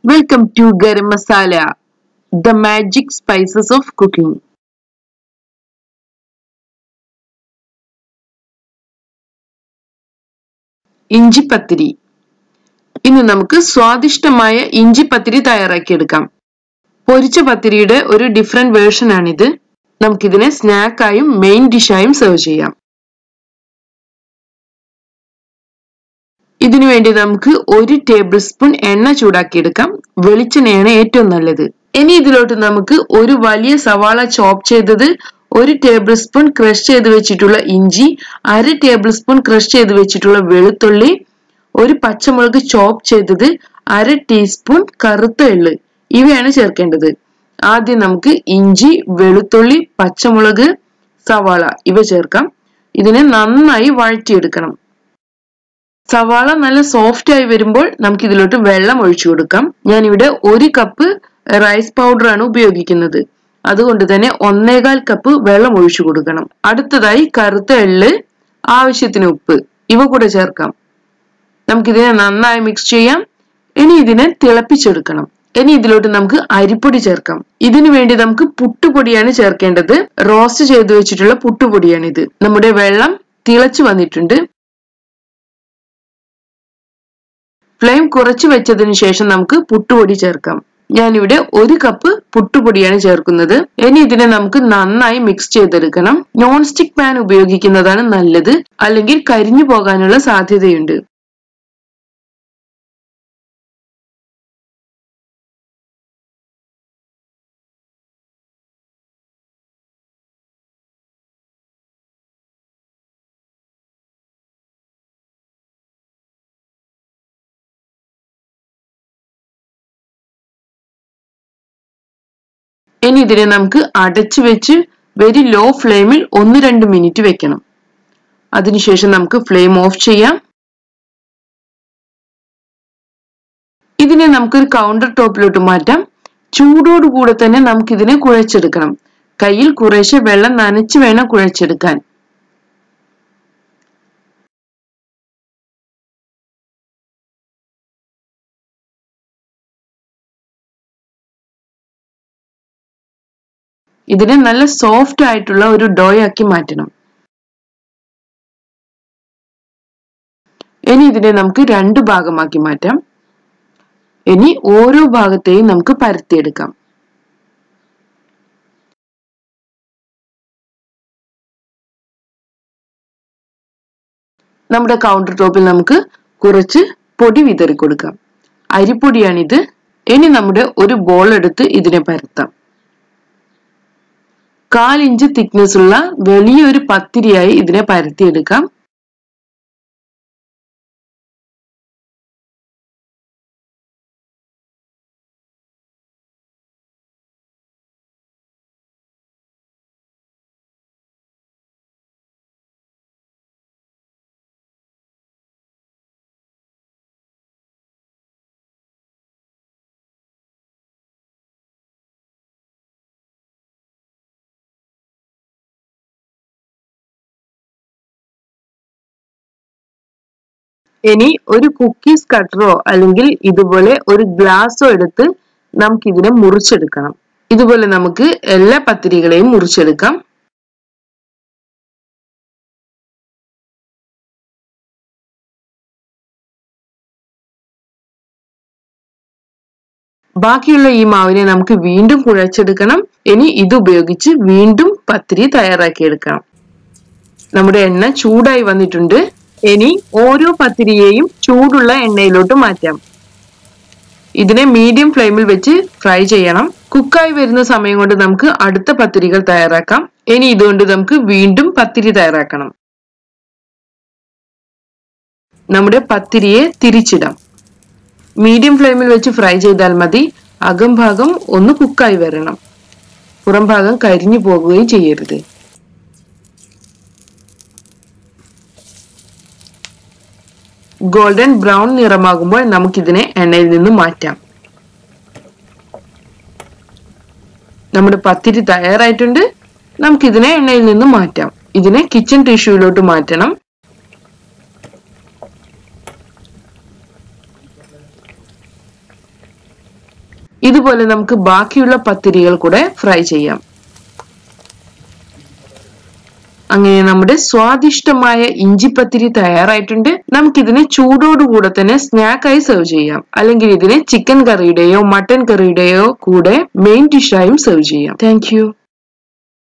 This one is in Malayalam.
Welcome to Garam Masala, the magic spices of cooking. ഇഞ്ചി പത്തിരി. ഇന്ന് നമുക്ക് സ്വാദിഷ്ടമായ ഇഞ്ചി പത്തിരി തയ്യാറാക്കിയെടുക്കാം. പൊരിച്ച പത്തിരിയുടെ ഒരു ഡിഫറെന്റ് വേർഷൻ ആണിത്. നമുക്കിതിനെ സ്നാക്കായും മെയിൻ ഡിഷായും സെർവ് ചെയ്യാം. ഇതിനു വേണ്ടി നമുക്ക് 1 ടേബിൾ സ്പൂൺ എണ്ണ ചൂടാക്കിയെടുക്കാം. വെളിച്ചെണ്ണയാണ് ഏറ്റവും നല്ലത്. ഇനി ഇതിലോട്ട് നമുക്ക് ഒരു വലിയ സവാള ചോപ്പ് ചെയ്തത്, 1 ടേബിൾ സ്പൂൺ ക്രഷ് ചെയ്ത് വെച്ചിട്ടുള്ള ഇഞ്ചി, 1/2 ടേബിൾ സ്പൂൺ ക്രഷ് ചെയ്ത് വെച്ചിട്ടുള്ള വെളുത്തുള്ളി, 1 പച്ചമുളക് ചോപ്പ് ചെയ്തത്, 1/2 ടീസ്പൂൺ കറുത്ത എള്ള് ഇവയാണ് ചേർക്കേണ്ടത്. ആദ്യം നമുക്ക് ഇഞ്ചി, വെളുത്തുള്ളി, പച്ചമുളക്, സവാള ഇവ ചേർക്കാം. ഇതിനെ നന്നായി വഴറ്റിയെടുക്കണം. സവാള നല്ല സോഫ്റ്റ് ആയി വരുമ്പോൾ നമുക്ക് ഇതിലോട്ട് വെള്ളം ഒഴിച്ചു കൊടുക്കാം. ഞാനിവിടെ 1 കപ്പ് റൈസ് പൗഡർ ആണ് ഉപയോഗിക്കുന്നത്. അതുകൊണ്ട് തന്നെ 1.25 കപ്പ് വെള്ളം ഒഴിച്ചു കൊടുക്കണം. അടുത്തതായി കറുത്ത എള്ള്, ആവശ്യത്തിന് ഉപ്പ് ഇവ കൂടെ ചേർക്കാം. നമുക്കിതിനെ നന്നായി മിക്സ് ചെയ്യാം. ഇനി ഇതിനെ തിളപ്പിച്ചെടുക്കണം. ഇനി ഇതിലോട്ട് നമുക്ക് അരിപ്പൊടി ചേർക്കാം. ഇതിനു വേണ്ടി നമുക്ക് പുട്ടുപൊടിയാണ് ചേർക്കേണ്ടത്. റോസ്റ്റ് ചെയ്ത് വെച്ചിട്ടുള്ള പുട്ടുപൊടിയാണിത്. നമ്മുടെ വെള്ളം തിളച്ചു വന്നിട്ടുണ്ട്. ഫ്ലെയിം കുറച്ച് വെച്ചതിന് ശേഷം നമുക്ക് പുട്ടുപൊടി ചേർക്കാം. ഞാനിവിടെ 1 കപ്പ് പുട്ടുപൊടിയാണ് ചേർക്കുന്നത്. ഇനി ഇതിനെ നമുക്ക് നന്നായി മിക്സ് ചെയ്തെടുക്കണം. നോൺ സ്റ്റിക് പാൻ ഉപയോഗിക്കുന്നതാണ് നല്ലത്, അല്ലെങ്കിൽ കരിഞ്ഞു പോകാനുള്ള സാധ്യതയുണ്ട്. ഇനി ഇതിനെ നമുക്ക് അടച്ചു വെച്ച് വെരി ലോ ഫ്ലെയിമിൽ 1-2 മിനിറ്റ് വെക്കണം. അതിനുശേഷം നമുക്ക് ഫ്ലെയിം ഓഫ് ചെയ്യാം. ഇതിനെ നമുക്കൊരു കൗണ്ടർ ടോപ്പിലോട്ട് മാറ്റാം. ചൂടോടുകൂടെ തന്നെ നമുക്കിതിനെ കുഴച്ചെടുക്കണം. കയ്യിൽ കുറേശ്ശെ വെള്ളം നനച്ച് വേണം കുഴച്ചെടുക്കാൻ. ഇതിനെ നല്ല സോഫ്റ്റ് ആയിട്ടുള്ള ഒരു ഡോ ആക്കി മാറ്റണം. ഇനി ഇതിനെ നമുക്ക് 2 ഭാഗമാക്കി മാറ്റാം. ഇനി ഓരോ ഭാഗത്തെയും നമുക്ക് പരത്തിയെടുക്കാം. നമ്മുടെ കൗണ്ടർ ടോപ്പിൽ നമുക്ക് കുറച്ച് പൊടി വിതറി കൊടുക്കാം. അരിപ്പൊടിയാണിത്. ഇനി നമ്മുടെ ഒരു ബോൾ എടുത്ത് ഇതിനെ പരത്താം. 1/4 ഇഞ്ച് തിക്നെസ് ഉള്ള വലിയൊരു പത്തിരിയായി ഇതിനെ പരത്തിയെടുക്കാം. ഇനി ഒരു കുക്കീസ് കട്ടറോ അല്ലെങ്കിൽ ഇതുപോലെ ഒരു ഗ്ലാസോ എടുത്ത് നമുക്കിതിനെ മുറിച്ചെടുക്കണം. ഇതുപോലെ നമുക്ക് എല്ലാ പത്തിരികളെയും മുറിച്ചെടുക്കാം. ബാക്കിയുള്ള ഈ മാവിനെ നമുക്ക് വീണ്ടും കുഴച്ചെടുക്കണം. ഇനി ഇത് ഉപയോഗിച്ച് വീണ്ടും പത്തിരി തയ്യാറാക്കിയെടുക്കണം. നമ്മുടെ എണ്ണ ചൂടായി വന്നിട്ടുണ്ട്. ഇനി ഓരോ പത്തിരിയെയും ചൂടുള്ള എണ്ണയിലോട്ട് മാറ്റാം. ഇതിനെ മീഡിയം ഫ്ലെയിമിൽ വെച്ച് ഫ്രൈ ചെയ്യണം. കുക്കായി വരുന്ന സമയം കൊണ്ട് നമുക്ക് അടുത്ത പത്തിരികൾ തയ്യാറാക്കാം. ഇനി ഇതുകൊണ്ട് നമുക്ക് വീണ്ടും പത്തിരി തയ്യാറാക്കണം. നമ്മുടെ പത്തിരിയെ തിരിച്ചിടാം. മീഡിയം ഫ്ലെയിമിൽ വെച്ച് ഫ്രൈ ചെയ്താൽ മതി. അകം ഭാഗം ഒന്ന് കുക്കായി വരണം. പുറം ഭാഗം കരിഞ്ഞു പോകുകയും ചെയ്യരുത്. ഗോൾഡൻ ബ്രൗൺ നിറമാകുമ്പോൾ നമുക്കിതിനെ എണ്ണയിൽ നിന്ന് മാറ്റാം. നമ്മുടെ പത്തിരി തയ്യാറായിട്ടുണ്ട്. നമുക്കിതിനെ എണ്ണയിൽ നിന്ന് മാറ്റാം. ഇതിനെ കിച്ചൺ ടിഷ്യൂയിലോട്ട് മാറ്റണം. ഇതുപോലെ നമുക്ക് ബാക്കിയുള്ള പത്തിരികൾ കൂടെ ഫ്രൈ ചെയ്യാം. അങ്ങനെ നമ്മുടെ സ്വാദിഷ്ടമായ ഇഞ്ചിപ്പത്തിരി തയ്യാറായിട്ടുണ്ട്. നമുക്കിതിനെ ചൂടോടുകൂടെ തന്നെ സ്നാക്കായി സെർവ് ചെയ്യാം. അല്ലെങ്കിൽ ഇതിനെ ചിക്കൻ കറിയുടെയോ മട്ടൻ കറിയുടെയോ കൂടെ മെയിൻ ഡിഷായും സെർവ് ചെയ്യാം. Thank you.